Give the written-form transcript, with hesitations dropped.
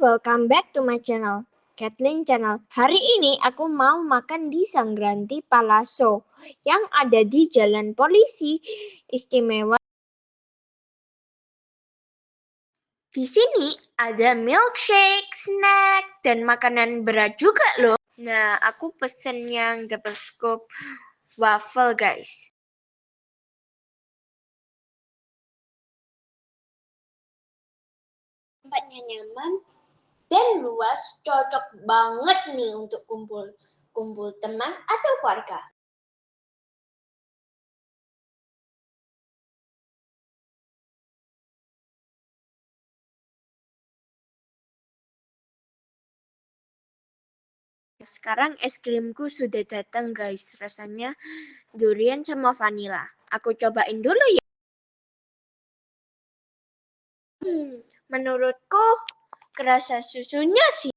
welcome back to my channel, Kathleen Channel. Hari ini aku mau makan di Sangranti Palazzo yang ada di Jalan Polisi Istimewa. Di sini ada milkshake, snack, dan makanan berat juga loh. Nah, aku pesen yang double scoop waffle, guys. Tempatnya nyaman dan luas, cocok banget nih untuk kumpul teman atau keluarga. Sekarang es krimku sudah datang, guys. Rasanya durian sama vanila. Aku cobain dulu ya. Menurutku kerasa susunya sih.